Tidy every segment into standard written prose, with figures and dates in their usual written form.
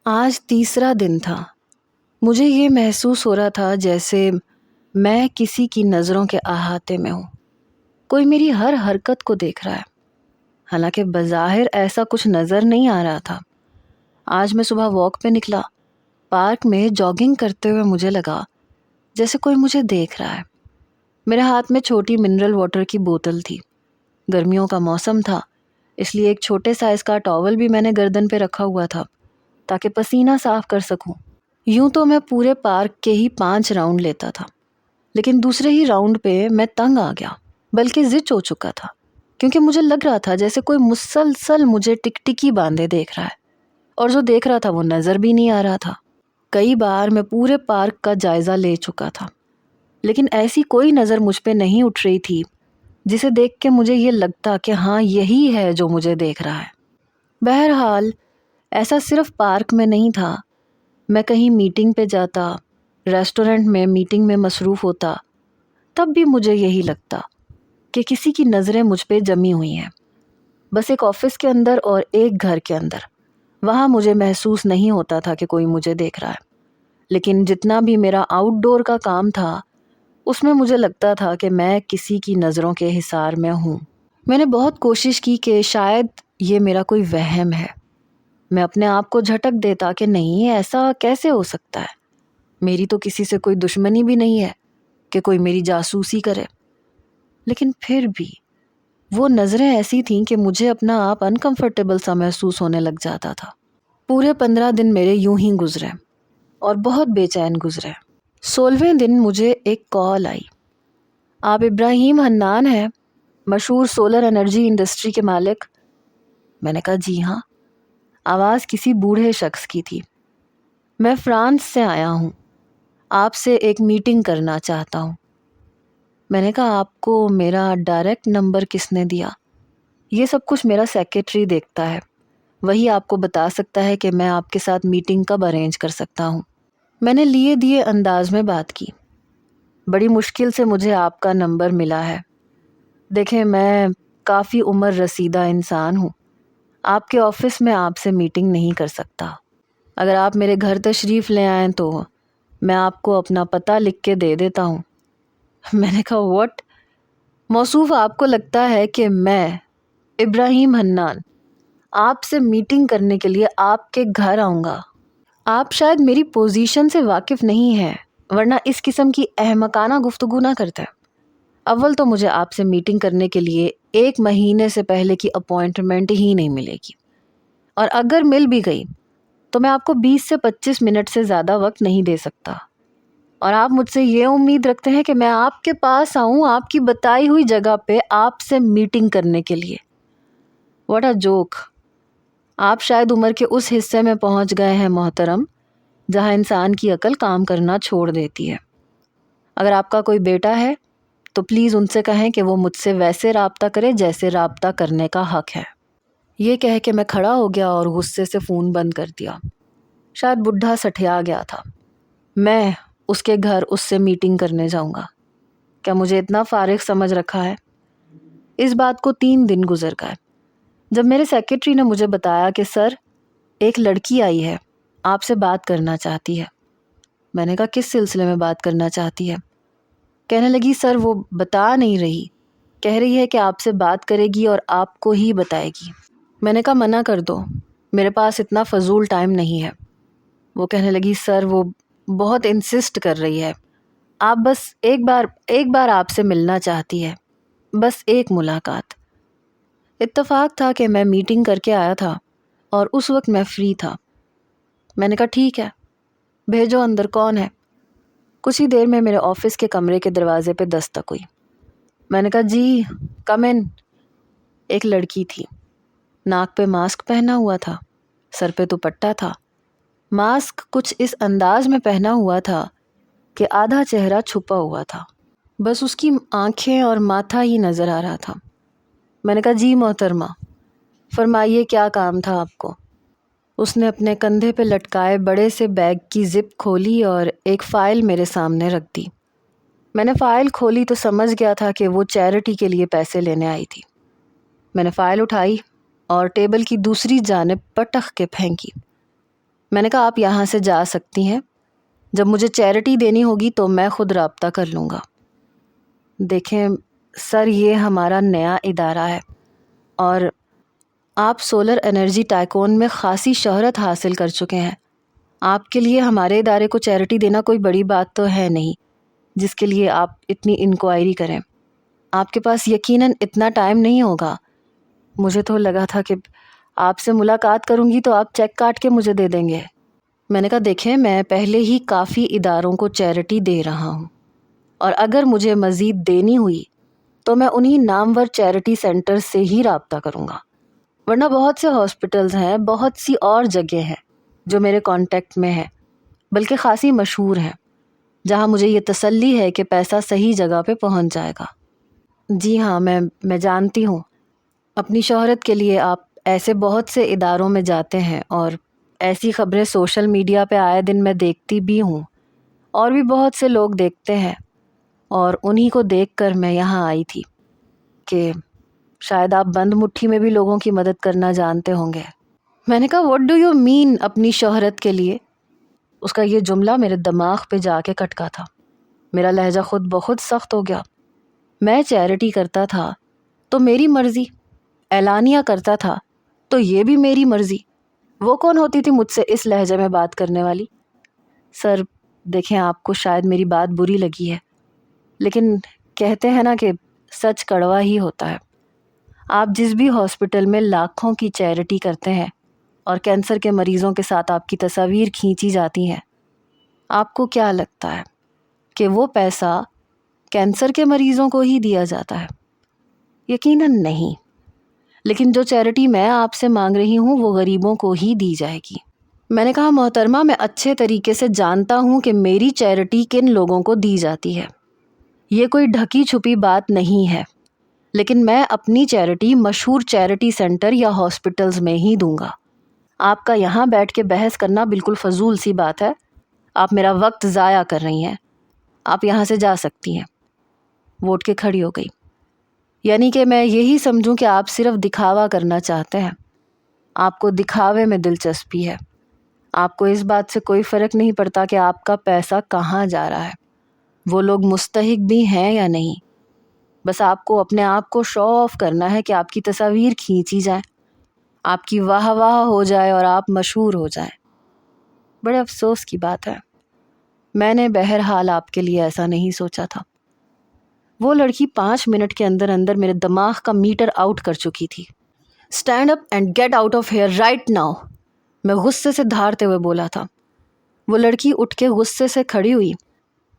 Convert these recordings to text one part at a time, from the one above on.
آج تیسرا دن تھا۔ مجھے یہ محسوس ہو رہا تھا جیسے میں کسی کی نظروں کے احاطے میں ہوں۔ کوئی میری ہر حرکت کو دیکھ رہا ہے، حالانکہ بظاہر ایسا کچھ نظر نہیں آ رہا تھا۔ آج میں صبح واک پہ نکلا۔ پارک میں جاگنگ کرتے ہوئے مجھے لگا جیسے کوئی مجھے دیکھ رہا ہے۔ میرے ہاتھ میں چھوٹی منرل واٹر کی بوتل تھی۔ گرمیوں کا موسم تھا، اس لیے ایک چھوٹے سائز کا ٹاول بھی میں نے گردن پہ رکھا ہوا تھا تاکہ پسینہ صاف کر سکوں۔ یوں تو میں پورے پارک کے ہی 5 راؤنڈ لیتا تھا، لیکن دوسرے ہی راؤنڈ پہ میں تنگ آ گیا، بلکہ زچ ہو چکا تھا، کیونکہ مجھے لگ رہا تھا جیسے کوئی مسلسل مجھے ٹکٹکی باندھے دیکھ رہا ہے، اور جو دیکھ رہا تھا وہ نظر بھی نہیں آ رہا تھا۔ کئی بار میں پورے پارک کا جائزہ لے چکا تھا، لیکن ایسی کوئی نظر مجھ پہ نہیں اٹھ رہی تھی جسے دیکھ کے مجھے یہ لگتا کہ ہاں یہی ہے جو مجھے دیکھ رہا ہے۔ بہرحال ایسا صرف پارک میں نہیں تھا۔ میں کہیں میٹنگ پہ جاتا، ریسٹورنٹ میں میٹنگ میں مصروف ہوتا، تب بھی مجھے یہی لگتا کہ کسی کی نظریں مجھ پہ جمی ہوئی ہیں۔ بس ایک آفس کے اندر اور ایک گھر کے اندر، وہاں مجھے محسوس نہیں ہوتا تھا کہ کوئی مجھے دیکھ رہا ہے، لیکن جتنا بھی میرا آؤٹ ڈور کا کام تھا اس میں مجھے لگتا تھا کہ میں کسی کی نظروں کے حصار میں ہوں۔ میں نے بہت کوشش کی کہ شاید یہ میرا کوئی وہم ہے۔ میں اپنے آپ کو جھٹک دیتا کہ نہیں، ایسا کیسے ہو سکتا ہے؟ میری تو کسی سے کوئی دشمنی بھی نہیں ہے کہ کوئی میری جاسوسی کرے۔ لیکن پھر بھی وہ نظریں ایسی تھیں کہ مجھے اپنا آپ انکمفرٹیبل سا محسوس ہونے لگ جاتا تھا۔ پورے 15 دن میرے یوں ہی گزرے اور بہت بے چین گزرے۔ 16ویں دن مجھے ایک کال آئی۔ آپ ابراہیم حنان ہیں، مشہور سولر انرجی انڈسٹری کے مالک؟ میں نے کہا جی ہاں۔ آواز کسی بوڑھے شخص کی تھی۔ میں فرانس سے آیا ہوں، آپ سے ایک میٹنگ کرنا چاہتا ہوں۔ میں نے کہا آپ کو میرا ڈائریکٹ نمبر کس نے دیا؟ یہ سب کچھ میرا سیکریٹری دیکھتا ہے، وہی آپ کو بتا سکتا ہے کہ میں آپ کے ساتھ میٹنگ کب ارینج کر سکتا ہوں۔ میں نے لیے دیے انداز میں بات کی۔ بڑی مشکل سے مجھے آپ کا نمبر ملا ہے۔ دیکھیں، میں کافی عمر رسیدہ انسان ہوں، آپ کے آفس میں آپ سے میٹنگ نہیں کر سکتا۔ اگر آپ میرے گھر تشریف لے آئیں تو میں آپ کو اپنا پتہ لکھ کے دے دیتا ہوں۔ میں نے کہا واٹ؟ موصوف آپ کو لگتا ہے کہ میں ابراہیم حنان آپ سے میٹنگ کرنے کے لیے آپ کے گھر آؤں گا؟ آپ شاید میری پوزیشن سے واقف نہیں ہیں، ورنہ اس قسم کی احمقانہ گفتگو نہ کرتے۔ اول تو مجھے آپ سے میٹنگ کرنے کے لیے 1 مہینے سے پہلے کی اپوائنٹمنٹ ہی نہیں ملے گی، اور اگر مل بھی گئی تو میں آپ کو 20 سے 25 منٹ سے زیادہ وقت نہیں دے سکتا، اور آپ مجھ سے یہ امید رکھتے ہیں کہ میں آپ کے پاس آؤں آپ کی بتائی ہوئی جگہ پہ آپ سے میٹنگ کرنے کے لیے۔ What a joke! آپ شاید عمر کے اس حصے میں پہنچ گئے ہیں محترم جہاں انسان کی عقل کام کرنا چھوڑ دیتی ہے۔ اگر آپ کا کوئی بیٹا ہے تو پلیز ان سے کہیں کہ وہ مجھ سے ویسے رابطہ کرے جیسے رابطہ کرنے کا حق ہے۔ یہ کہہ کے میں کھڑا ہو گیا اور غصے سے فون بند کر دیا۔ شاید بڈھا سٹھیا گیا تھا۔ میں اس کے گھر اس سے میٹنگ کرنے جاؤں گا؟ کیا مجھے اتنا فارغ سمجھ رکھا ہے؟ اس بات کو 3 دن گزر گئے جب میرے سیکریٹری نے مجھے بتایا کہ سر، ایک لڑکی آئی ہے، آپ سے بات کرنا چاہتی ہے۔ میں نے کہا کس سلسلے میں بات کرنا چاہتی ہے؟ کہنے لگی سر وہ بتا نہیں رہی، کہہ رہی ہے کہ آپ سے بات کرے گی اور آپ کو ہی بتائے گی۔ میں نے کہا منع کر دو، میرے پاس اتنا فضول ٹائم نہیں ہے۔ وہ کہنے لگی سر وہ بہت انسسٹ کر رہی ہے، آپ بس ایک بار آپ سے ملنا چاہتی ہے، بس ایک ملاقات۔ اتفاق تھا کہ میں میٹنگ کر کے آیا تھا اور اس وقت میں فری تھا۔ میں نے کہا ٹھیک ہے، بھیجو اندر، کون ہے؟ کچھ ہی دیر میں میرے آفس کے کمرے کے دروازے پہ دستک ہوئی۔ میں نے کہا جی کم ان۔ ایک لڑکی تھی، ناک پہ ماسک پہنا ہوا تھا، سر پہ دوپٹہ تھا۔ ماسک کچھ اس انداز میں پہنا ہوا تھا کہ آدھا چہرہ چھپا ہوا تھا، بس اس کی آنکھیں اور ماتھا ہی نظر آ رہا تھا۔ میں نے کہا جی محترمہ، فرمائیے کیا کام تھا آپ کو؟ اس نے اپنے کندھے پہ لٹکائے بڑے سے بیگ کی زپ کھولی اور ایک فائل میرے سامنے رکھ دی۔ میں نے فائل کھولی تو سمجھ گیا تھا کہ وہ چیریٹی کے لیے پیسے لینے آئی تھی۔ میں نے فائل اٹھائی اور ٹیبل کی دوسری جانب پٹخ کے پھینکی۔ میں نے کہا آپ یہاں سے جا سکتی ہیں، جب مجھے چیریٹی دینی ہوگی تو میں خود رابطہ کر لوں گا۔ دیکھیں سر، یہ ہمارا نیا ادارہ ہے اور آپ سولر انرجی ٹائکون میں خاصی شہرت حاصل کر چکے ہیں۔ آپ کے لیے ہمارے ادارے کو چیریٹی دینا کوئی بڑی بات تو ہے نہیں جس کے لیے آپ اتنی انکوائری کریں۔ آپ کے پاس یقیناً اتنا ٹائم نہیں ہوگا۔ مجھے تو لگا تھا کہ آپ سے ملاقات کروں گی تو آپ چیک کاٹ کے مجھے دے دیں گے۔ میں نے کہا دیکھیں میں پہلے ہی کافی اداروں کو چیریٹی دے رہا ہوں، اور اگر مجھے مزید دینی ہوئی تو میں انہی نامور چیریٹی سینٹر سے ہی رابطہ کروں گا، ورنہ بہت سے ہاسپٹلز ہیں، بہت سی اور جگہ ہیں جو میرے کانٹیکٹ میں ہیں، بلکہ خاصی مشہور ہیں، جہاں مجھے یہ تسلی ہے کہ پیسہ صحیح جگہ پہ پہنچ جائے گا۔ جی ہاں، میں جانتی ہوں اپنی شہرت کے لیے آپ ایسے بہت سے اداروں میں جاتے ہیں، اور ایسی خبریں سوشل میڈیا پہ آئے دن میں دیکھتی بھی ہوں، اور بھی بہت سے لوگ دیکھتے ہیں، اور انہی کو دیکھ کر میں یہاں آئی تھی کہ شاید آپ بند مٹھی میں بھی لوگوں کی مدد کرنا جانتے ہوں گے۔ میں نے کہا واٹ ڈو یو مین اپنی شہرت کے لیے؟ اس کا یہ جملہ میرے دماغ پہ جا کے کٹکا تھا۔ میرا لہجہ خود بخود سخت ہو گیا۔ میں چیریٹی کرتا تھا تو میری مرضی، اعلانیہ کرتا تھا تو یہ بھی میری مرضی۔ وہ کون ہوتی تھی مجھ سے اس لہجے میں بات کرنے والی؟ سر دیکھیں، آپ کو شاید میری بات بری لگی ہے، لیکن کہتے ہیں نا کہ سچ کڑوا ہی ہوتا ہے۔ آپ جس بھی ہاسپٹل میں لاکھوں کی چیریٹی کرتے ہیں اور کینسر کے مریضوں کے ساتھ آپ کی تصاویر کھینچی جاتی ہیں، آپ کو کیا لگتا ہے کہ وہ پیسہ کینسر کے مریضوں کو ہی دیا جاتا ہے؟ یقیناً نہیں، لیکن جو چیریٹی میں آپ سے مانگ رہی ہوں وہ غریبوں کو ہی دی جائے گی۔ میں نے کہا محترمہ، میں اچھے طریقے سے جانتا ہوں کہ میری چیریٹی کن لوگوں کو دی جاتی ہے، یہ کوئی ڈھکی چھپی بات نہیں ہے، لیکن میں اپنی چیریٹی مشہور چیریٹی سینٹر یا ہاسپٹلز میں ہی دوں گا۔ آپ کا یہاں بیٹھ کے بحث کرنا بالکل فضول سی بات ہے، آپ میرا وقت ضائع کر رہی ہیں، آپ یہاں سے جا سکتی ہیں۔ وہ اٹھ کے کھڑی ہو گئی۔ یعنی کہ میں یہی سمجھوں کہ آپ صرف دکھاوا کرنا چاہتے ہیں، آپ کو دکھاوے میں دلچسپی ہے، آپ کو اس بات سے کوئی فرق نہیں پڑتا کہ آپ کا پیسہ کہاں جا رہا ہے، وہ لوگ مستحق بھی ہیں یا نہیں۔ بس آپ کو اپنے آپ کو شو آف کرنا ہے کہ آپ کی تصاویر کھینچی جائیں، آپ کی واہ واہ ہو جائے اور آپ مشہور ہو جائیں۔ بڑے افسوس کی بات ہے، میں نے بہرحال آپ کے لیے ایسا نہیں سوچا تھا۔ وہ لڑکی 5 منٹ کے اندر اندر میرے دماغ کا میٹر آؤٹ کر چکی تھی۔ Stand up and get out of here right now, میں غصے سے دھاڑتے ہوئے بولا تھا۔ وہ لڑکی اٹھ کے غصے سے کھڑی ہوئی،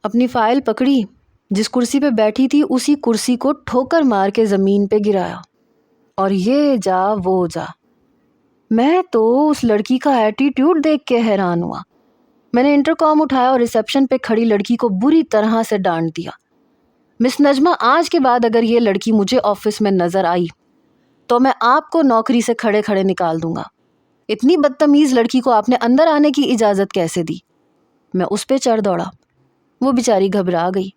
اپنی فائل پکڑی، جس کرسی پہ بیٹھی تھی اسی کرسی کو ٹھوکر مار کے زمین پہ گرایا، اور یہ جا وہ جا۔ میں تو اس لڑکی کا ایٹیٹیوڈ دیکھ کے حیران ہوا۔ میں نے انٹرکام اٹھایا اور ریسیپشن پہ کھڑی لڑکی کو بری طرح سے ڈانٹ دیا۔ مس نجمہ، آج کے بعد اگر یہ لڑکی مجھے آفس میں نظر آئی تو میں آپ کو نوکری سے کھڑے کھڑے نکال دوں گا۔ اتنی بدتمیز لڑکی کو آپ نے اندر آنے کی اجازت کیسے دی؟ میں اس پہ چڑھ دوڑا۔ وہ بیچاری گھبرا گئی۔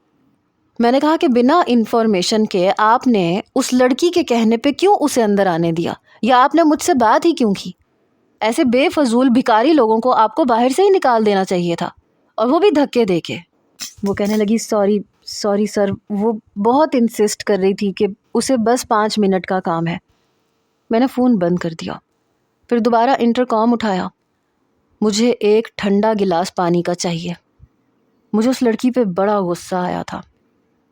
میں نے کہا کہ بنا انفارمیشن کے آپ نے اس لڑکی کے کہنے پہ کیوں اسے اندر آنے دیا، یا آپ نے مجھ سے بات ہی کیوں کی؟ ایسے بے فضول بھکاری لوگوں کو آپ کو باہر سے ہی نکال دینا چاہیے تھا، اور وہ بھی دھکے دے کے۔ وہ کہنے لگی سوری سر، وہ بہت انسسٹ کر رہی تھی کہ اسے بس 5 منٹ کا کام ہے۔ میں نے فون بند کر دیا، پھر دوبارہ انٹرکام اٹھایا۔ مجھے ایک ٹھنڈا گلاس پانی کا چاہیے۔ مجھے اس لڑکی پہ بڑا غصہ آیا تھا۔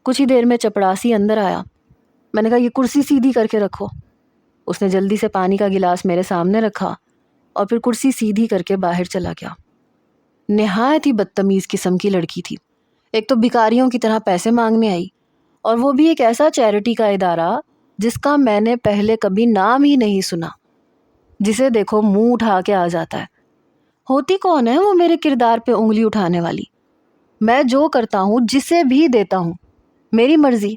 کچھ ہی دیر میں چپڑاسی اندر آیا۔ میں نے کہا یہ کرسی سیدھی کر کے رکھو۔ اس نے جلدی سے پانی کا گلاس میرے سامنے رکھا اور پھر کرسی سیدھی کر کے باہر چلا گیا۔ نہایت ہی بدتمیز قسم کی لڑکی تھی، ایک تو بھکاریوں کی طرح پیسے مانگنے آئی، اور وہ بھی ایک ایسا چیریٹی کا ادارہ جس کا میں نے پہلے کبھی نام ہی نہیں سنا، جسے دیکھو منہ اٹھا کے آ جاتا ہے۔ ہوتی کون ہے وہ میرے کردار پہ انگلی اٹھانے والی؟ میں جو کرتا ہوں، جسے بھی دیتا ہوں، میری مرضی۔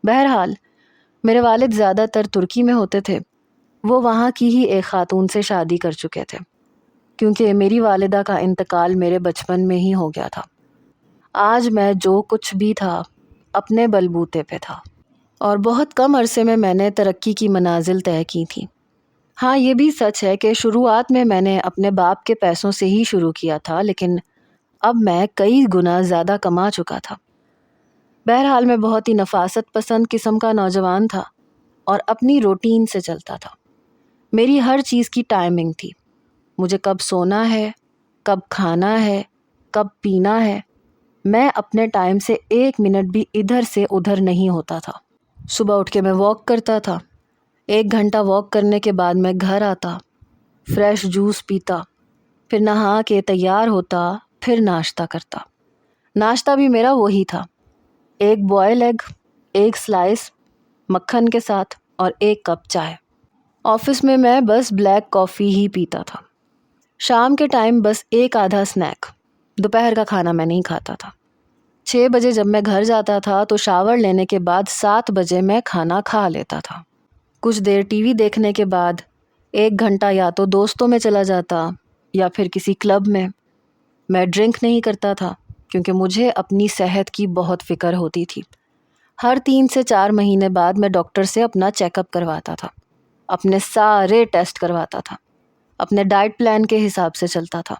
بہرحال میرے والد زیادہ تر ترکی میں ہوتے تھے، وہ وہاں کی ہی ایک خاتون سے شادی کر چکے تھے، کیونکہ میری والدہ کا انتقال میرے بچپن میں ہی ہو گیا تھا۔ آج میں جو کچھ بھی تھا اپنے بلبوتے پہ تھا، اور بہت کم عرصے میں نے ترقی کی منازل طے کی تھی۔ ہاں یہ بھی سچ ہے کہ شروعات میں نے اپنے باپ کے پیسوں سے ہی شروع کیا تھا، لیکن اب میں کئی گنا زیادہ کما چکا تھا۔ بہرحال میں بہت ہی نفاست پسند قسم کا نوجوان تھا اور اپنی روٹین سے چلتا تھا۔ میری ہر چیز کی ٹائمنگ تھی، مجھے کب سونا ہے، کب کھانا ہے، کب پینا ہے۔ میں اپنے ٹائم سے 1 منٹ بھی ادھر سے ادھر نہیں ہوتا تھا۔ صبح اٹھ کے میں واک کرتا تھا، 1 گھنٹہ واک کرنے کے بعد میں گھر آتا، فریش جوس پیتا، پھر نہا کے تیار ہوتا، پھر ناشتہ کرتا۔ ناشتہ بھی میرا وہی تھا، 1 بوائل ایگ، 1 سلائس مکھن کے ساتھ اور 1 کپ چائے۔ آفس میں بس بلیک کافی ہی پیتا تھا۔ شام کے ٹائم بس 1 آدھا سنیک، دوپہر کا کھانا میں نہیں کھاتا تھا۔ 6 بجے جب میں گھر جاتا تھا تو شاور لینے کے بعد 7 بجے میں کھانا کھا لیتا تھا۔ کچھ دیر ٹی وی دیکھنے کے بعد 1 گھنٹہ یا تو دوستوں میں چلا جاتا یا پھر کسی کلب میں۔ میں ڈرنک نہیں کرتا تھا کیونکہ مجھے اپنی صحت کی بہت فکر ہوتی تھی۔ ہر 3 سے 4 مہینے بعد میں ڈاکٹر سے اپنا چیک اپ کرواتا تھا، اپنے سارے ٹیسٹ کرواتا تھا، اپنے ڈائٹ پلان کے حساب سے چلتا تھا۔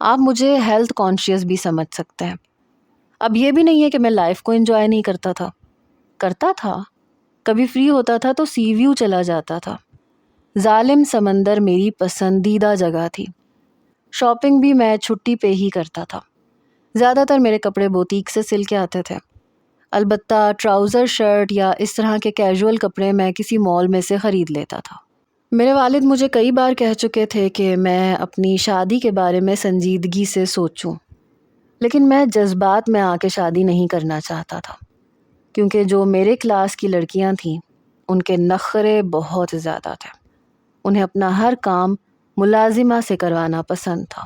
آپ مجھے ہیلتھ کانشیس بھی سمجھ سکتے ہیں۔ اب یہ بھی نہیں ہے کہ میں لائف کو انجوائے نہیں کرتا تھا۔ کبھی فری ہوتا تھا تو سی ویو چلا جاتا تھا۔ ظالم سمندر میری پسندیدہ جگہ تھی۔ شاپنگ بھی میں چھٹی پہ ہی کرتا تھا۔ زیادہ تر میرے کپڑے بوتیک سے سل کے آتے تھے، البتہ ٹراؤزر، شرٹ یا اس طرح کے کیجول کپڑے میں کسی مال میں سے خرید لیتا تھا۔ میرے والد مجھے کئی بار کہہ چکے تھے کہ میں اپنی شادی کے بارے میں سنجیدگی سے سوچوں، لیکن میں جذبات میں آ کے شادی نہیں کرنا چاہتا تھا، کیونکہ جو میرے کلاس کی لڑکیاں تھیں ان کے نخرے بہت زیادہ تھے۔ انہیں اپنا ہر کام ملازمہ سے کروانا پسند تھا۔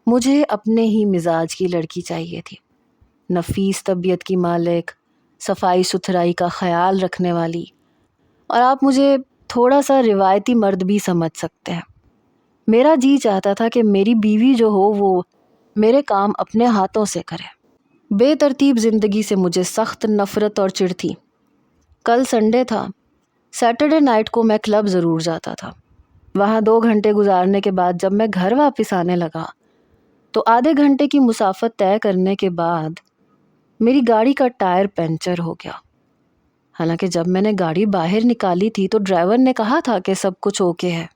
مجھے اپنے ہی مزاج کی لڑکی چاہیے تھی، نفیس طبیعت کی مالک، صفائی ستھرائی کا خیال رکھنے والی، اور آپ مجھے تھوڑا سا روایتی مرد بھی سمجھ سکتے ہیں۔ میرا جی چاہتا تھا کہ میری بیوی جو ہو وہ میرے کام اپنے ہاتھوں سے کرے۔ بے ترتیب زندگی سے مجھے سخت نفرت اور چڑ تھی۔ کل سنڈے تھا، سیٹرڈے نائٹ کو میں کلب ضرور جاتا تھا۔ وہاں 2 گھنٹے گزارنے کے بعد جب میں گھر واپس آنے لگا تو آدھے گھنٹے کی مسافت طے کرنے کے بعد میری گاڑی کا ٹائر پنچر ہو گیا۔ حالانکہ جب میں نے گاڑی باہر نکالی تھی تو ڈرائیور نے کہا تھا کہ سب کچھ اوکے ہے۔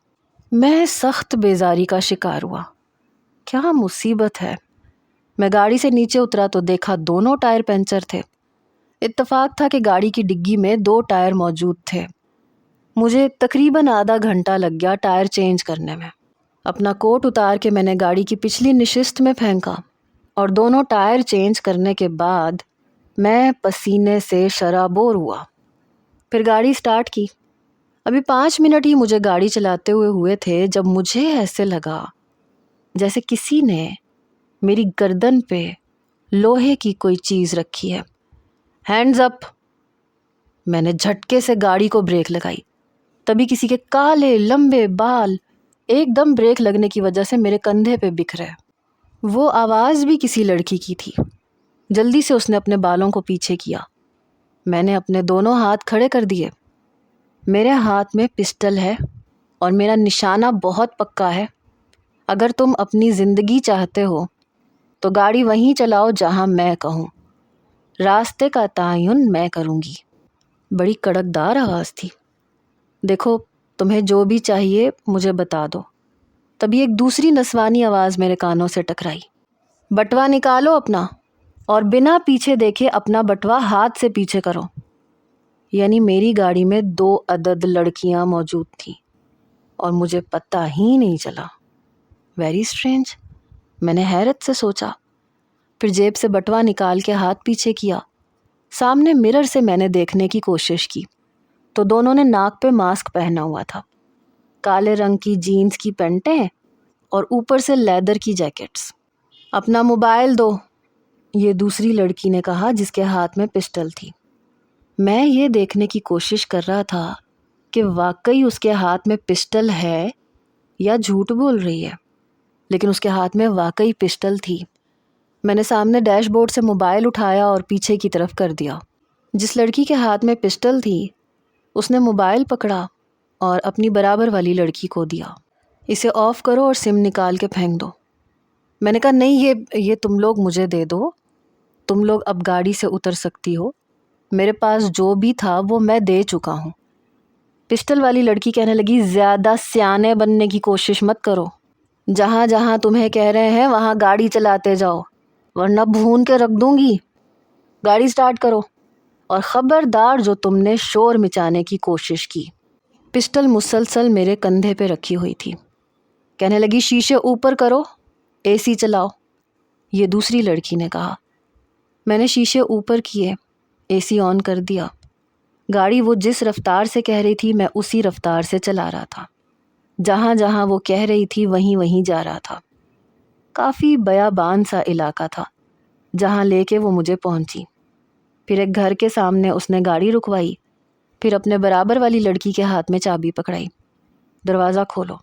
میں سخت بیزاری کا شکار ہوا۔ کیا مصیبت ہے! میں گاڑی سے نیچے اترا تو دیکھا دونوں ٹائر پنچر تھے۔ اتفاق تھا کہ گاڑی کی ڈگی میں 2 ٹائر موجود تھے۔ مجھے تقریباً آدھا گھنٹہ لگ گیا ٹائر چینج کرنے میں۔ اپنا کوٹ اتار کے میں نے گاڑی کی پچھلی نشست میں پھینکا اور دونوں ٹائر چینج کرنے کے بعد میں پسینے سے شرابور ہوا۔ پھر گاڑی سٹارٹ کی۔ ابھی 5 منٹ ہی مجھے گاڑی چلاتے ہوئے تھے جب مجھے ایسے لگا جیسے کسی نے میری گردن پہ لوہے کی کوئی چیز رکھی ہے۔ ہینڈز اپ! میں نے جھٹکے سے گاڑی کو بریک لگائی، تبھی کسی کے کالے لمبے بال ایک دم بریک لگنے کی وجہ سے میرے کندھے پہ بکھرے۔ وہ آواز بھی کسی لڑکی کی تھی۔ جلدی سے اس نے اپنے بالوں کو پیچھے کیا۔ میں نے اپنے دونوں ہاتھ کھڑے کر دیے۔ میرے ہاتھ میں پسٹل ہے اور میرا نشانہ بہت پکا ہے۔ اگر تم اپنی زندگی چاہتے ہو تو گاڑی وہیں چلاؤ جہاں میں کہوں، راستے کا تعین میں کروں گی۔ بڑی کڑکدار آواز تھی۔ دیکھو، تمہیں جو بھی چاہیے مجھے بتا دو۔ تبھی ایک دوسری نسوانی آواز میرے کانوں سے ٹکرائی۔ بٹوا نکالو اپنا، اور بنا پیچھے دیکھے اپنا بٹوا ہاتھ سے پیچھے کرو۔ یعنی میری گاڑی میں 2 عدد لڑکیاں موجود تھیں اور مجھے پتہ ہی نہیں چلا۔ ویری اسٹرینج، میں نے حیرت سے سوچا۔ پھر جیب سے بٹوا نکال کے ہاتھ پیچھے کیا۔ سامنے مرر سے میں نے دیکھنے کی کوشش کی تو دونوں نے ناک پہ ماسک پہنا ہوا تھا، کالے رنگ کی جینز کی پینٹیں اور اوپر سے لیدر کی جیکٹس۔ اپنا موبائل دو، یہ دوسری لڑکی نے کہا جس کے ہاتھ میں پسٹل تھی۔ میں یہ دیکھنے کی کوشش کر رہا تھا کہ واقعی اس کے ہاتھ میں پسٹل ہے یا جھوٹ بول رہی ہے، لیکن اس کے ہاتھ میں واقعی پسٹل تھی۔ میں نے سامنے ڈیش بورڈ سے موبائل اٹھایا اور پیچھے کی طرف کر دیا۔ جس لڑکی کے ہاتھ میں پسٹل تھی اس نے موبائل پکڑا اور اپنی برابر والی لڑکی کو دیا۔ اسے آف کرو اور سم نکال کے پھینک دو۔ میں نے کہا نہیں، یہ تم لوگ مجھے دے دو، تم لوگ اب گاڑی سے اتر سکتی ہو، میرے پاس جو بھی تھا وہ میں دے چکا ہوں۔ پسٹل والی لڑکی کہنے لگی زیادہ سیانے بننے کی کوشش مت کرو، جہاں جہاں تمہیں کہہ رہے ہیں وہاں گاڑی چلاتے جاؤ ورنہ بھون کے رکھ دوں گی۔ گاڑی سٹارٹ کرو، اور خبردار جو تم نے شور مچانے کی کوشش کی۔ پسٹل مسلسل میرے کندھے پہ رکھی ہوئی تھی۔ کہنے لگی شیشے اوپر کرو، اے سی چلاؤ۔ یہ دوسری لڑکی نے کہا۔ میں نے شیشے اوپر کیے، اے سی آن کر دیا۔ گاڑی وہ جس رفتار سے کہہ رہی تھی میں اسی رفتار سے چلا رہا تھا۔ جہاں جہاں وہ کہہ رہی تھی وہیں وہیں جا رہا تھا۔ کافی بیابان سا علاقہ تھا جہاں لے کے وہ مجھے پہنچی۔ پھر ایک گھر کے سامنے اس نے گاڑی رکوائی، پھر اپنے برابر والی لڑکی کے ہاتھ میں چابی پکڑائی۔ دروازہ کھولو۔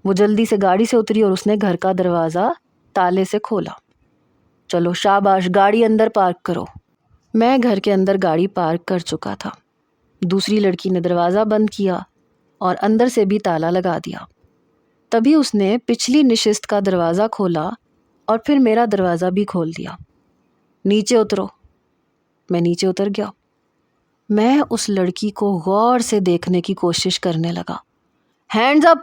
وہ جلدی سے گاڑی سے اتری اور اس نے گھر کا دروازہ تالے سے کھولا۔ چلو شاباش، گاڑی اندر پارک کرو۔ میں گھر کے اندر گاڑی پارک کر چکا تھا۔ دوسری لڑکی نے دروازہ بند کیا اور اندر سے بھی تالا لگا دیا۔ تبھی اس نے پچھلی نشست کا دروازہ کھولا اور پھر میرا دروازہ بھی کھول دیا۔ نیچے اترو۔ میں نیچے اتر گیا۔ میں اس لڑکی کو غور سے دیکھنے کی کوشش کرنے لگا۔ ہینڈز اپ،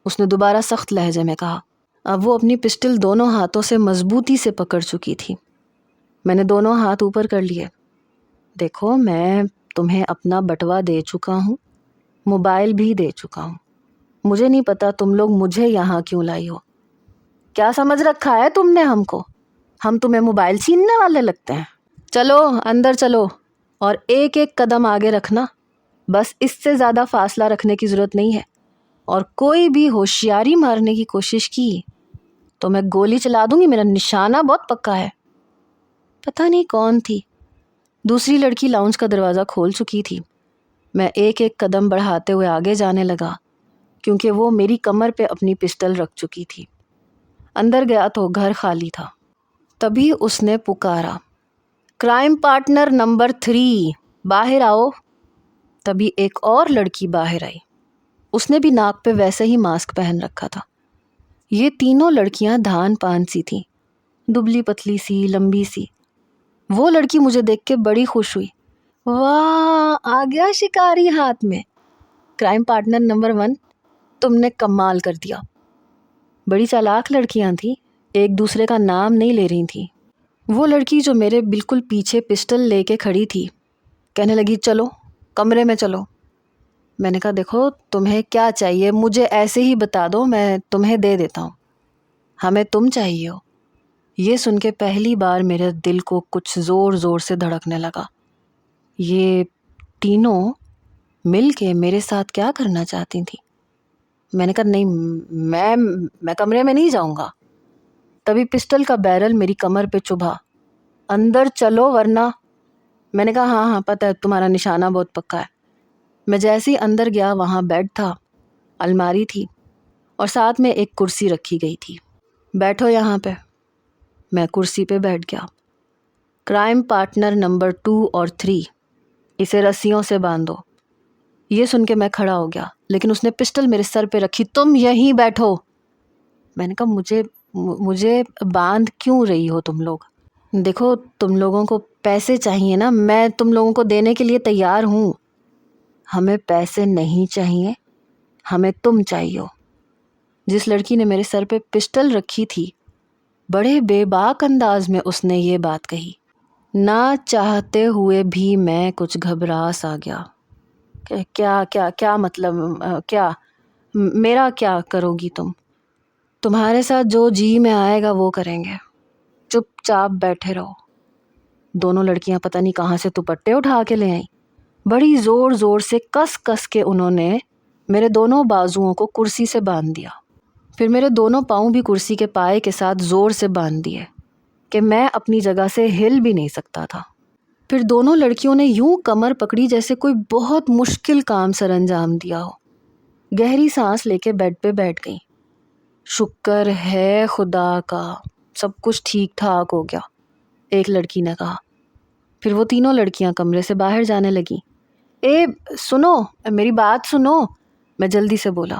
اس نے دوبارہ سخت لہجے میں کہا۔ اب وہ اپنی پسٹل دونوں ہاتھوں سے مضبوطی سے پکڑ چکی تھی۔ میں نے دونوں ہاتھ اوپر کر لیے۔ دیکھو، میں تمہیں اپنا بٹوا دے چکا ہوں، موبائل بھی دے چکا ہوں۔ مجھے نہیں پتا تم لوگ مجھے یہاں کیوں لائی ہو۔ کیا سمجھ رکھا ہے تم نے ہم کو؟ ہم تمہیں موبائل چھیننے والے لگتے ہیں؟ چلو اندر چلو، اور ایک ایک قدم آگے رکھنا، بس اس سے زیادہ فاصلہ رکھنے کی ضرورت نہیں ہے، اور کوئی بھی ہوشیاری مارنے کی کوشش کی تو میں گولی چلا دوں گی، میرا نشانہ بہت پکا ہے۔ پتہ نہیں کون تھی، دوسری لڑکی لاؤنج کا دروازہ کھول چکی تھی۔ میں ایک ایک قدم بڑھاتے ہوئے آگے جانے لگا کیونکہ وہ میری کمر پہ اپنی پسٹل رکھ چکی تھی۔ اندر گیا تو گھر خالی تھا۔ تبھی اس نے پکارا، کرائم پارٹنر نمبر 3 باہر آؤ۔ تبھی ایک اور لڑکی باہر آئی۔ اس نے بھی ناک پہ ویسے ہی ماسک پہن رکھا تھا۔ یہ تینوں لڑکیاں دھان پان سی تھیں، دبلی پتلی سی، لمبی سی۔ وہ لڑکی مجھے دیکھ کے بڑی خوش ہوئی۔ واہ، آ گیا شکاری ہاتھ میں۔ کرائم پارٹنر نمبر 1، تم نے کمال کر دیا۔ بڑی چالاک لڑکیاں تھیں، ایک دوسرے کا نام نہیں لے رہی تھیں۔ وہ لڑکی جو میرے بالکل پیچھے پسٹل لے کے کھڑی تھی کہنے لگی چلو کمرے میں چلو۔ میں نے کہا دیکھو تمہیں کیا چاہیے مجھے ایسے ہی بتا دو، میں تمہیں دے دیتا ہوں۔ ہمیں تم چاہیے ہو۔ یہ سن کے پہلی بار میرے دل کو کچھ زور زور سے دھڑکنے لگا۔ یہ تینوں مل کے میرے ساتھ کیا کرنا چاہتی تھیں؟ میں نے کہا نہیں، میں کمرے میں نہیں جاؤں گا۔ تبھی پسٹل کا بیرل میری کمر پہ چبھا۔ اندر چلو ورنہ۔ میں نے کہا ہاں پتہ ہے، تمہارا نشانہ بہت پکا ہے۔ میں جیسے ہی اندر گیا وہاں بیڈ تھا، الماری تھی، اور ساتھ میں ایک کرسی رکھی گئی تھی۔ بیٹھو یہاں پہ۔ میں کرسی پہ بیٹھ گیا۔ کرائم پارٹنر نمبر 2 اور 3، اسے رسیوں سے باندھو۔ یہ سن کے میں کھڑا ہو گیا، لیکن اس نے پسٹل میرے سر پہ رکھی۔ تم یہیں بیٹھو۔ میں نے کہا مجھے باندھ کیوں رہی ہو تم لوگ؟ دیکھو تم لوگوں کو پیسے چاہیے نا، میں تم لوگوں کو دینے کے لیے تیار ہوں۔ ہمیں پیسے نہیں چاہیے، ہمیں تم چاہیے ہو۔ جس لڑکی نے میرے سر پہ پسٹل رکھی تھی بڑے بے باک انداز میں اس نے یہ بات کہی۔ نہ چاہتے ہوئے بھی میں کچھ گھبرا سا گیا کہ کیا مطلب، کیا میرا کیا کرو گی تم؟ تمہارے ساتھ جو جی میں آئے گا وہ کریں گے، چپ چاپ بیٹھے رہو۔ دونوں لڑکیاں پتہ نہیں کہاں سے دوپٹے اٹھا کے لے آئیں۔ بڑی زور زور سے کس کے انہوں نے میرے دونوں بازوؤں کو کرسی سے باندھ دیا، پھر میرے دونوں پاؤں بھی کرسی کے پائے کے ساتھ زور سے باندھ دیے کہ میں اپنی جگہ سے ہل بھی نہیں سکتا تھا۔ پھر دونوں لڑکیوں نے یوں کمر پکڑی جیسے کوئی بہت مشکل کام سر انجام دیا ہو۔ گہری سانس لے کے بیڈ پہ بیٹھ گئیں۔ شکر ہے خدا کا، سب کچھ ٹھیک ٹھاک ہو گیا، ایک لڑکی نے کہا۔ پھر وہ تینوں لڑکیاں کمرے سے باہر جانے لگیں۔ سنو، میری بات سنو، میں جلدی سے بولا۔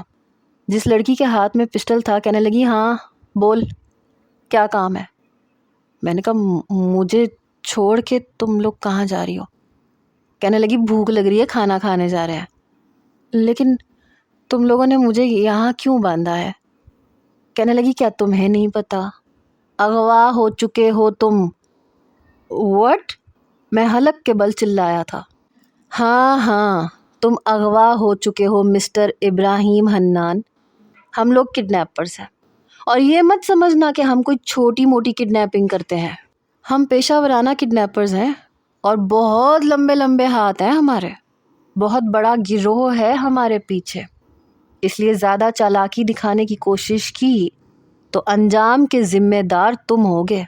جس لڑکی کے ہاتھ میں پسٹل تھا کہنے لگی ہاں بول کیا کام ہے۔ میں نے کہا مجھے چھوڑ کے تم لوگ کہاں جا رہی ہو؟ کہنے لگی بھوک لگ رہی ہے کھانا کھانے جا رہے ہیں۔ لیکن تم لوگوں نے مجھے یہاں کیوں باندھا ہے؟ کہنے لگی کیا تمہیں نہیں پتا اغوا ہو چکے ہو تم۔ وٹ؟ میں حلق کے بل چلایا تھا۔ ہاں تم اغوا ہو چکے ہو مسٹر ابراہیم حنان، ہم لوگ کڈنیپرز ہیں، اور یہ مت سمجھنا کہ ہم کوئی چھوٹی موٹی کڈنیپنگ کرتے ہیں، ہم پیشہ ورانہ کڈنیپرز ہیں اور بہت لمبے لمبے ہاتھ ہیں ہمارے، بہت بڑا گروہ ہے ہمارے پیچھے، اس لیے زیادہ چالاکی دکھانے کی کوشش کی تو انجام کے ذمہ دار تم ہوگے۔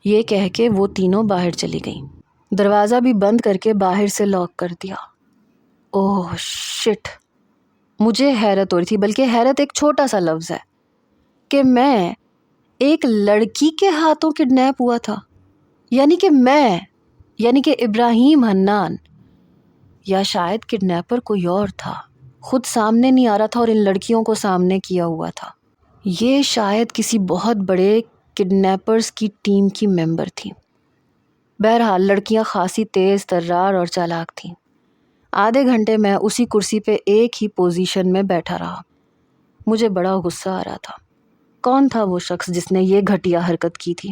یہ کہہ کے وہ تینوں باہر چلی گئیں، دروازہ بھی بند کر کے باہر سے لاک کر دیا۔ اوہ شٹ! مجھے حیرت ہو رہی تھی، بلکہ حیرت ایک چھوٹا سا لفظ ہے کہ میں ایک لڑکی کے ہاتھوں کڈنیپ ہوا تھا، یعنی کہ ابراہیم حنان، یا شاید کڈنیپر کوئی اور تھا، خود سامنے نہیں آ رہا تھا اور ان لڑکیوں کو سامنے کیا ہوا تھا۔ یہ شاید کسی بہت بڑے کڈنیپرز کی ٹیم کی ممبر تھی۔ بہرحال لڑکیاں خاصی تیز ترار اور چالاک تھیں۔ آدھے گھنٹے میں اسی کرسی پہ ایک ہی پوزیشن میں بیٹھا رہا۔ مجھے بڑا غصہ آ رہا تھا۔ کون تھا وہ شخص جس نے یہ گھٹیا حرکت کی تھی؟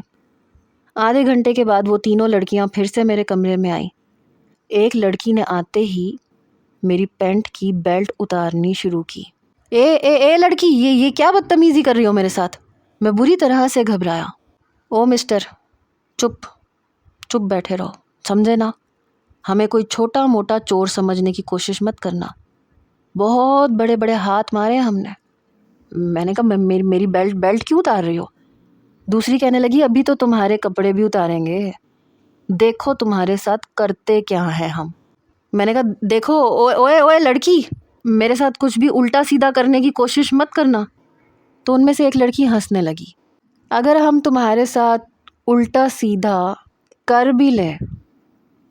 آدھے گھنٹے کے بعد وہ تینوں لڑکیاں پھر سے میرے کمرے میں آئیں۔ ایک لڑکی نے آتے ہی میری پینٹ کی بیلٹ اتارنی شروع کی۔ اے لڑکی، یہ کیا بدتمیزی کر رہی ہو میرے ساتھ؟ میں بری طرح سے گھبرایا۔ او مسٹر، چپ بیٹھے رہو، سمجھے نا؟ ہمیں کوئی چھوٹا موٹا چور سمجھنے کی کوشش مت کرنا، بہت بڑے بڑے ہاتھ مارے ہم نے۔ میں نے کہا میری بیلٹ کیوں اتار رہی ہو؟ دوسری کہنے لگی ابھی تو تمہارے کپڑے بھی اتاریں گے، دیکھو تمہارے ساتھ کرتے کیا ہیں ہم۔ میں نے کہا دیکھو اوے لڑکی، میرے ساتھ کچھ بھی الٹا سیدھا کرنے کی کوشش مت کرنا۔ تو ان میں سے ایک لڑکی ہنسنے لگی۔ اگر ہم تمہارے ساتھ الٹا سیدھا کر بھی لیں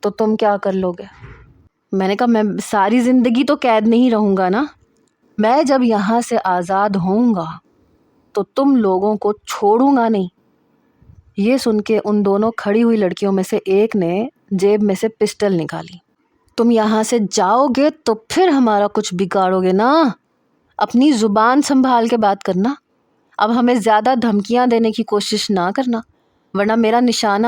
تو تم کیا کر لو گے؟ میں نے کہا میں ساری زندگی تو قید نہیں رہوں گا نا، میں جب یہاں سے آزاد ہوں گا تو تم لوگوں کو چھوڑوں گا نہیں۔ یہ سن کے ان دونوں کھڑی ہوئی لڑکیوں میں سے ایک نے جیب میں سے پسٹل نکالی۔ تم یہاں سے جاؤ گے تو پھر ہمارا کچھ بگاڑو گے نا، اپنی زبان سنبھال کے بات کرنا، اب ہمیں زیادہ دھمکیاں دینے کی کوشش نہ کرنا، ورنہ میرا نشانہ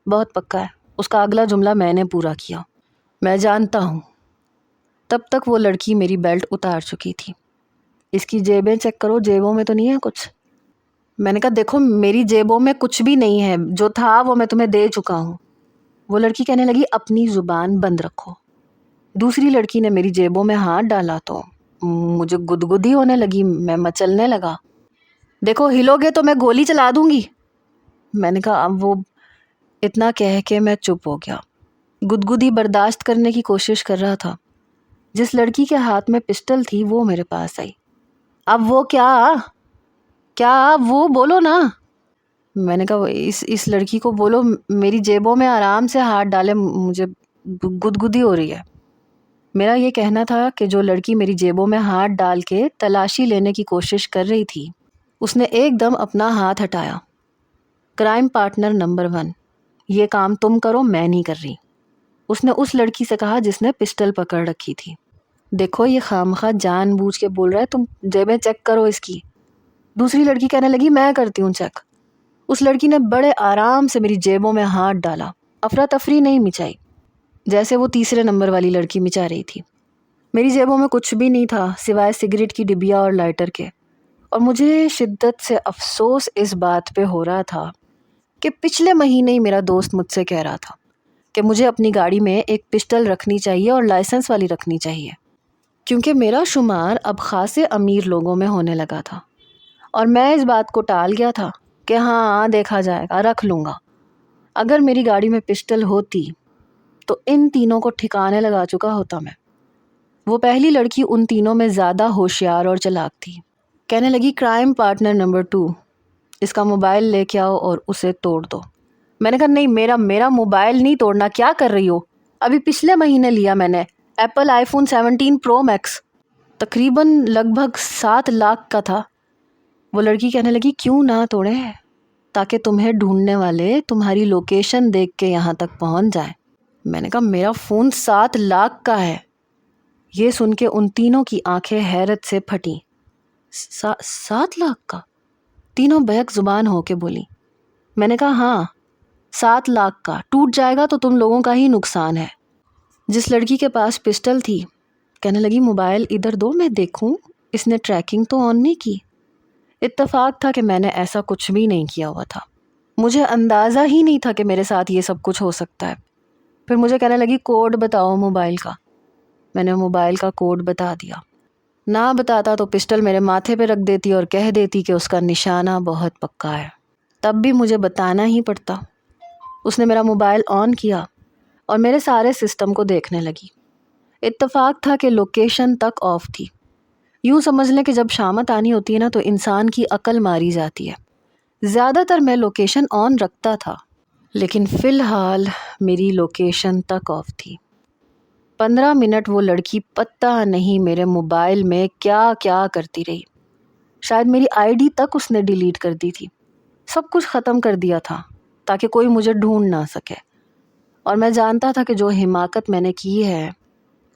بہت پکا ہے۔ اس کا اگلا جملہ میں نے پورا کیا۔ میں جانتا ہوں۔ تب تک وہ لڑکی میری بیلٹ اتار چکی تھی۔ اس کی جیبیں چیک کرو، جیبوں میں تو نہیں ہے کچھ؟ میں نے کہا دیکھو میری جیبوں میں کچھ بھی نہیں ہے، جو تھا وہ میں تمہیں دے چکا ہوں۔ وہ لڑکی کہنے لگی اپنی زبان بند رکھو۔ دوسری لڑکی نے میری جیبوں میں ہاتھ ڈالا تو مجھے گدگدی ہونے لگی، میں مچلنے لگا۔ دیکھو ہلو گے تو میں گولی چلا دوں گی۔ میں نے کہا اب وہ اتنا کہہ کے میں چپ ہو گیا، گدگدی برداشت کرنے کی کوشش کر رہا تھا۔ جس لڑکی کے ہاتھ میں پسٹل تھی وہ میرے پاس آئی۔ اب وہ کیا وہ بولو نا۔ میں نے کہا اس لڑکی کو بولو میری جیبوں میں آرام سے ہاتھ ڈالے، مجھے گدگدی ہو رہی ہے۔ میرا یہ کہنا تھا کہ جو لڑکی میری جیبوں میں ہاتھ ڈال کے تلاشی لینے کی کوشش کر رہی تھی اس نے ایک دم اپنا ہاتھ ہٹایا۔ کرائم پارٹنر نمبر 1، یہ کام تم کرو، میں نہیں کر رہی، اس نے اس لڑکی سے کہا جس نے پسٹل پکڑ رکھی تھی۔ دیکھو یہ خامخواہ جان بوجھ کے بول رہا ہے، تم جیبیں چیک کرو اس کی۔ دوسری لڑکی کہنے لگی میں کرتی ہوں چیک۔ اس لڑکی نے بڑے آرام سے میری جیبوں میں ہاتھ ڈالا، افراتفری نہیں مچائی جیسے وہ تیسرے نمبر والی لڑکی مچا رہی تھی۔ میری جیبوں میں کچھ بھی نہیں تھا سوائے سگریٹ کی ڈبیا اور لائٹر کے، اور مجھے شدت سے افسوس اس بات پہ ہو رہا تھا کہ پچھلے مہینے ہی میرا دوست مجھ سے کہہ رہا تھا کہ مجھے اپنی گاڑی میں ایک پسٹل رکھنی چاہیے اور لائسنس والی رکھنی چاہیے، کیونکہ میرا شمار اب خاصے امیر لوگوں میں ہونے لگا تھا، اور میں اس بات کو ٹال گیا تھا کہ ہاں دیکھا جائے گا، رکھ لوں گا۔ اگر میری گاڑی میں پسٹل ہوتی تو ان تینوں کو ٹھکانے لگا چکا ہوتا میں۔ وہ پہلی لڑکی ان تینوں میں زیادہ ہوشیار اور چلاک تھی۔ کہنے لگی کرائم پارٹنر نمبر 2، اس کا موبائل لے کے آؤ اور اسے توڑ دو۔ میں نے کہا نہیں، میرا موبائل نہیں توڑنا، کیا کر رہی ہو؟ ابھی پچھلے مہینے لیا میں نے ایپل آئی فون 17 پرو میکس۔ تقریباً لگ بھگ 7 لاکھ کا تھا۔ وہ لڑکی کہنے لگی کیوں نہ توڑے تاکہ تمہیں ڈھونڈنے والے تمہاری لوکیشن دیکھ کے یہاں تک پہنچ جائیں۔ میں نے کہا میرا فون 7 لاکھ کا ہے۔ یہ سن کے ان تینوں کی آنکھیں حیرت سے پھٹیں۔ 7 لاکھ کا؟ تینوں بہک زبان ہو کے بولی۔ میں نے کہا ہاں 7 لاکھ کا، ٹوٹ جائے گا تو تم لوگوں کا ہی نقصان ہے۔ جس لڑکی کے پاس پسٹل تھی کہنے لگی موبائل ادھر دو میں دیکھوں، اس نے ٹریکنگ تو آن نہیں کی۔ اتفاق تھا کہ میں نے ایسا کچھ بھی نہیں کیا ہوا تھا، مجھے اندازہ ہی نہیں تھا کہ میرے ساتھ یہ سب کچھ ہو سکتا ہے۔ پھر مجھے کہنے لگی کوڈ بتاؤ موبائل کا۔ میں نے موبائل کا کوڈ بتا دیا۔ نہ بتاتا تو پسٹل میرے ماتھے پہ رکھ دیتی اور کہہ دیتی کہ اس کا نشانہ بہت پکا ہے، تب بھی مجھے بتانا ہی پڑتا۔ اس نے میرا موبائل آن کیا اور میرے سارے سسٹم کو دیکھنے لگی۔ اتفاق تھا کہ لوکیشن تک آف تھی۔ یوں سمجھ لیں کہ جب شامت آنی ہوتی ہے نا تو انسان کی عقل ماری جاتی ہے۔ زیادہ تر میں لوکیشن آن رکھتا تھا، لیکن فی الحال میری لوکیشن تک آف تھی۔ 15 منٹ وہ لڑکی پتہ نہیں میرے موبائل میں کیا کیا کرتی رہی۔ شاید میری آئی ڈی تک اس نے ڈیلیٹ کر دی تھی۔ سب کچھ ختم کر دیا تھا تاکہ کوئی مجھے ڈھونڈ نہ سکے، اور میں جانتا تھا کہ جو حماقت میں نے کی ہے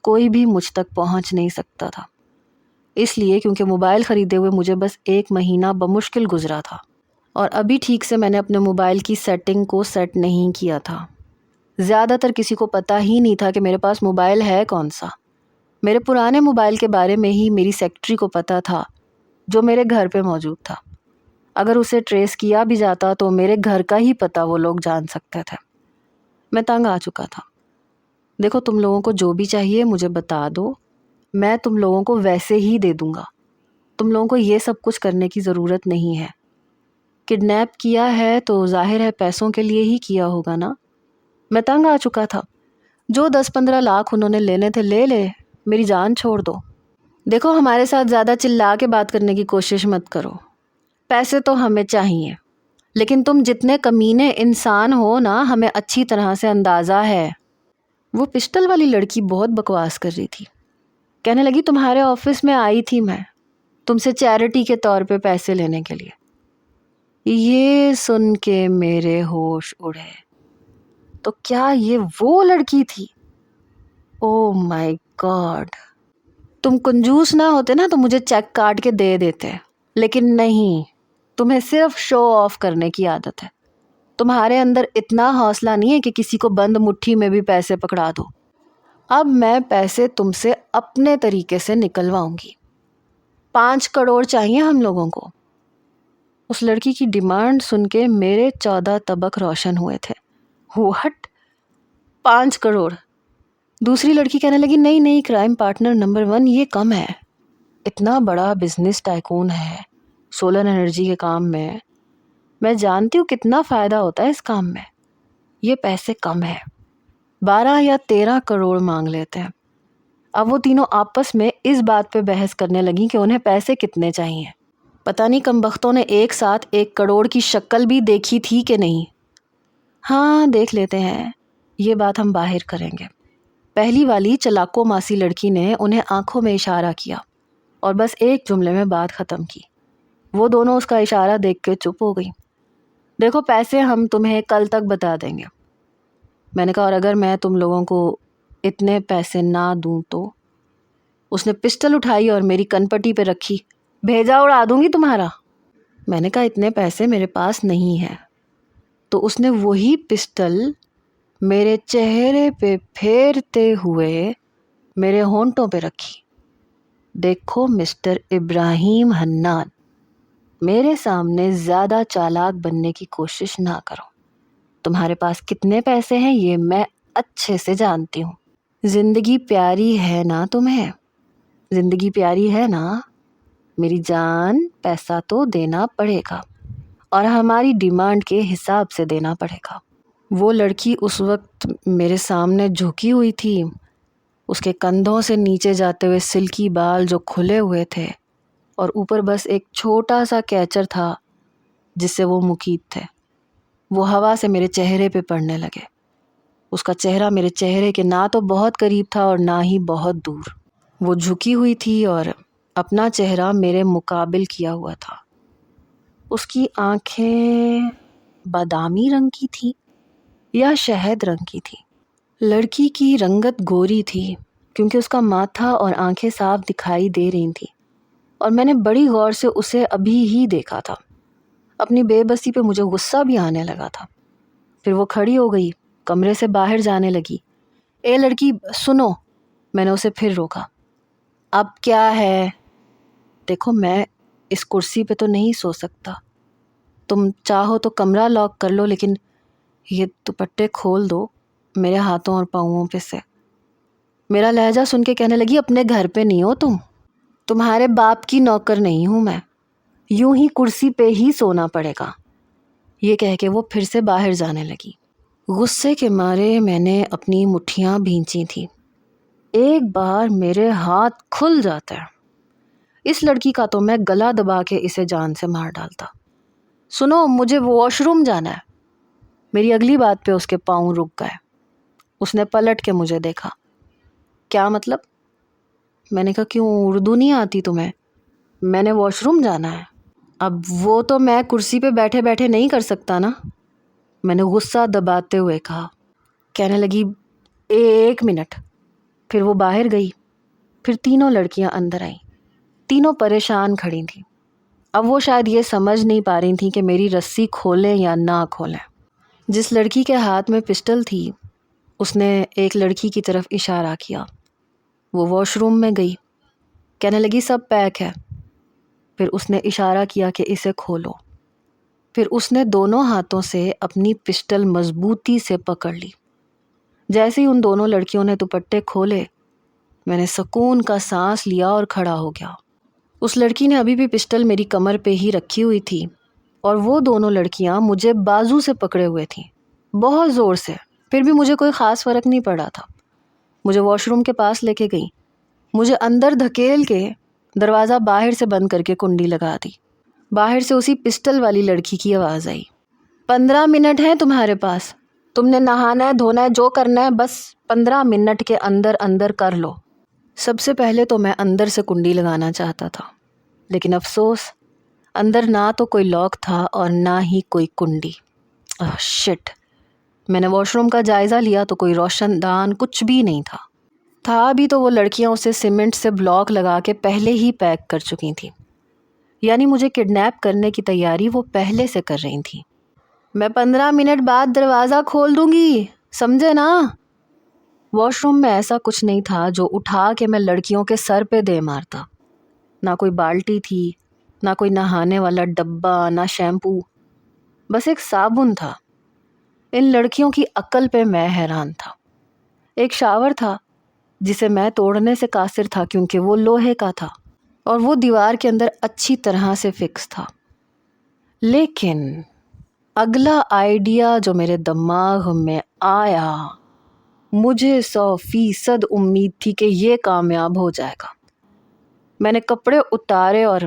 کوئی بھی مجھ تک پہنچ نہیں سکتا تھا، اس لیے کیونکہ موبائل خریدے ہوئے مجھے بس 1 مہینہ بمشکل گزرا تھا، اور ابھی ٹھیک سے میں نے اپنے موبائل کی سیٹنگ کو سیٹ نہیں کیا تھا۔ زیادہ تر کسی کو پتہ ہی نہیں تھا کہ میرے پاس موبائل ہے کون سا۔ میرے پرانے موبائل کے بارے میں ہی میری سیکٹری کو پتہ تھا جو میرے گھر پہ موجود تھا۔ اگر اسے ٹریس کیا بھی جاتا تو میرے گھر کا ہی پتہ وہ لوگ جان سکتے تھے۔ میں تنگ آ چکا تھا۔ دیکھو تم لوگوں کو جو بھی چاہیے مجھے بتا دو، میں تم لوگوں کو ویسے ہی دے دوں گا۔ تم لوگوں کو یہ سب کچھ کرنے کی ضرورت نہیں ہے۔ کڈنیپ کیا ہے تو ظاہر ہے پیسوں کے لیے ہی کیا ہوگا نا۔ میں تنگ آ چکا تھا۔ جو 10-15 لاکھ انہوں نے لینے تھے لے لے، میری جان چھوڑ دو۔ دیکھو ہمارے ساتھ زیادہ چلا کے بات کرنے کی کوشش مت کرو۔ پیسے تو ہمیں چاہیے، لیکن تم جتنے کمینے انسان ہو نا ہمیں اچھی طرح سے اندازہ ہے۔ وہ پسٹل والی لڑکی بہت بکواس کر رہی تھی۔ کہنے لگی تمہارے آفس میں آئی تھی میں تم سے چیریٹی کے طور پہ پیسے لینے کے لیے۔ یہ سن کے میرے ہوش اڑے۔ تو کیا یہ وہ لڑکی تھی؟ او مائی گاڈ! تم کنجوس نہ ہوتے نا تو مجھے چیک کاٹ کے دے دیتے، لیکن نہیں، تمہیں صرف شو آف کرنے کی عادت ہے۔ تمہارے اندر اتنا حوصلہ نہیں ہے کہ کسی کو بند مٹھی میں بھی پیسے پکڑا دو۔ اب میں پیسے تم سے اپنے طریقے سے نکلواؤں گی۔ 5 کروڑ چاہیے ہم لوگوں کو۔ اس لڑکی کی ڈیمانڈ سن کے میرے 14 طبق روشن ہوئے تھے۔ ہٹ 5 کروڑ؟ دوسری لڑکی کہنے لگی نہیں نہیں کرائم پارٹنر نمبر 1 یہ کم ہے، اتنا بڑا بزنس ٹائکون ہے سولر انرجی کے کام میں جانتی ہوں کتنا فائدہ ہوتا ہے اس کام میں، یہ پیسے کم ہے، 12 یا 13 کروڑ مانگ لیتے ہیں۔ اب وہ تینوں آپس میں اس بات پہ بحث کرنے لگیں کہ انہیں پیسے کتنے چاہیے۔ پتہ نہیں کمبختوں نے ایک ساتھ 1 کروڑ کی شکل بھی دیکھی تھی کہ نہیں۔ ہاں دیکھ لیتے ہیں، یہ بات ہم باہر کریں گے۔ پہلی والی چلاکو ماسی لڑکی نے انہیں آنکھوں میں اشارہ کیا اور بس ایک جملے میں بات ختم کی۔ وہ دونوں اس کا اشارہ دیکھ کے چپ ہو گئی۔ دیکھو پیسے ہم تمہیں کل تک بتا دیں گے۔ میں نے کہا اور اگر میں تم لوگوں کو اتنے پیسے نہ دوں تو؟ اس نے پسٹل اٹھائی اور میری کنپٹی پہ رکھی۔ بھیجا اڑا دوں گی تمہارا۔ میں نے کہا اتنے پیسے میرے پاس نہیں ہیں۔ تو اس نے وہی پسٹل میرے چہرے پہ پھیرتے ہوئے میرے ہونٹوں پہ رکھی۔ دیکھو مسٹر ابراہیم حنان، میرے سامنے زیادہ چالاک بننے کی کوشش نہ کرو۔ تمہارے پاس کتنے پیسے ہیں یہ میں اچھے سے جانتی ہوں۔ زندگی پیاری ہے نا تمہیں؟ زندگی پیاری ہے نا؟ میری جان پیسہ تو دینا پڑے گا، اور ہماری ڈیمانڈ کے حساب سے دینا پڑے گا۔ وہ لڑکی اس وقت میرے سامنے جھکی ہوئی تھی، اس کے کندھوں سے نیچے جاتے ہوئے سلکی بال جو کھلے ہوئے تھے، اور اوپر بس ایک چھوٹا سا کیچر تھا جس سے وہ مقید تھے۔ وہ ہوا سے میرے چہرے پہ پڑنے لگے۔ اس کا چہرہ میرے چہرے کے نہ تو بہت قریب تھا اور نہ ہی بہت دور۔ وہ جھکی ہوئی تھی اور اپنا چہرہ میرے مقابل کیا ہوا تھا۔ اس کی آنکھیں بادامی رنگ کی تھی یا شہد رنگ کی تھی۔ لڑکی کی رنگت گوری تھی کیونکہ اس کا ماتھا اور آنکھیں صاف دکھائی دے رہی تھیں، اور میں نے بڑی غور سے اسے ابھی ہی دیکھا تھا۔ اپنی بے بسی پہ مجھے غصہ بھی آنے لگا تھا۔ پھر وہ کھڑی ہو گئی، کمرے سے باہر جانے لگی۔ اے لڑکی سنو، میں نے اسے پھر روکا۔ اب کیا ہے؟ دیکھو میں اس کرسی پہ تو نہیں سو سکتا، تم چاہو تو کمرہ لاک کر لو، لیکن یہ دوپٹے کھول دو میرے ہاتھوں اور پاؤں پہ سے۔ میرا لہجہ سن کے کہنے لگی اپنے گھر پہ نہیں ہو تم، تمہارے باپ کی نوکر نہیں ہوں میں، یوں ہی کرسی پہ ہی سونا پڑے گا۔ یہ کہہ کے وہ پھر سے باہر جانے لگی۔ غصے کے مارے میں نے اپنی مٹھیاں بھینچی تھیں۔ ایک بار میرے ہاتھ کھل جاتا ہے اس لڑکی کا تو میں گلا دبا کے اسے جان سے مار ڈالتا۔ سنو، مجھے واش روم جانا ہے۔ میری اگلی بات پہ اس کے پاؤں رک گئے۔ اس نے پلٹ کے مجھے دیکھا۔ کیا مطلب؟ میں نے کہا کیوں اردو نہیں آتی تمہیں؟ میں نے واش روم جانا ہے۔ اب وہ تو میں کرسی پہ بیٹھے بیٹھے نہیں کر سکتا نا، میں نے غصہ دباتے ہوئے کہا۔ کہنے لگی ایک منٹ۔ پھر وہ باہر گئی۔ پھر تینوں لڑکیاں اندر آئیں۔ تینوں پریشان کھڑی تھیں۔ اب وہ شاید یہ سمجھ نہیں پا رہی تھیں کہ میری رسی کھولیں یا نہ کھولیں۔ جس لڑکی کے ہاتھ میں پسٹل تھی اس نے ایک لڑکی کی طرف اشارہ کیا۔ وہ واش روم میں گئی۔ کہنے لگی سب پیک ہے۔ پھر اس نے اشارہ کیا کہ اسے کھولو۔ پھر اس نے دونوں ہاتھوں سے اپنی پسٹل مضبوطی سے پکڑ لی۔ جیسے ہی ان دونوں لڑکیوں نے دوپٹے کھولے، میں نے سکون کا سانس لیا اور کھڑا ہو گیا۔ اس لڑکی نے ابھی بھی پسٹل میری کمر پہ ہی رکھی ہوئی تھی، اور وہ دونوں لڑکیاں مجھے بازو سے پکڑے ہوئے تھیں، بہت زور سے۔ پھر بھی مجھے کوئی خاص فرق نہیں پڑا تھا۔ مجھے واش روم کے پاس لے کے گئی۔ مجھے اندر دھکیل کے دروازہ باہر سے بند کر کے کنڈی لگا دی۔ باہر سے اسی پسٹل والی لڑکی کی آواز آئی، 15 منٹ ہیں تمہارے پاس، تم نے نہانا ہے، دھونا ہے، جو کرنا ہے بس 15 منٹ کے اندر اندر کر لو۔ سب سے پہلے تو میں اندر سے کنڈی لگانا چاہتا تھا، لیکن افسوس اندر نہ تو کوئی لاک تھا اور نہ ہی کوئی کنڈی۔ شٹ! میں نے واش روم کا جائزہ لیا تو کوئی روشن دان کچھ بھی نہیں تھا بھی تو وہ لڑکیاں اسے سیمنٹ سے بلاک لگا کے پہلے ہی پیک کر چکی تھیں، یعنی مجھے کڈنیپ کرنے کی تیاری وہ پہلے سے کر رہی تھیں۔ میں 15 منٹ بعد دروازہ کھول دوں گی، سمجھے نا؟ واش روم میں ایسا کچھ نہیں تھا جو اٹھا کے میں لڑکیوں کے سر پہ دے مارتا۔ نہ کوئی بالٹی تھی، نہ کوئی نہانے والا ڈبہ، نہ شیمپو، بس ایک صابن تھا۔ ان لڑکیوں کی عقل پہ میں حیران تھا۔ ایک شاور تھا جسے میں توڑنے سے قاصر تھا کیونکہ وہ لوہے کا تھا اور وہ دیوار کے اندر اچھی طرح سے فکس تھا۔ لیکن اگلا آئیڈیا جو میرے دماغ میں آیا، مجھے 100% امید تھی کہ یہ کامیاب ہو جائے گا۔ میں نے کپڑے اتارے اور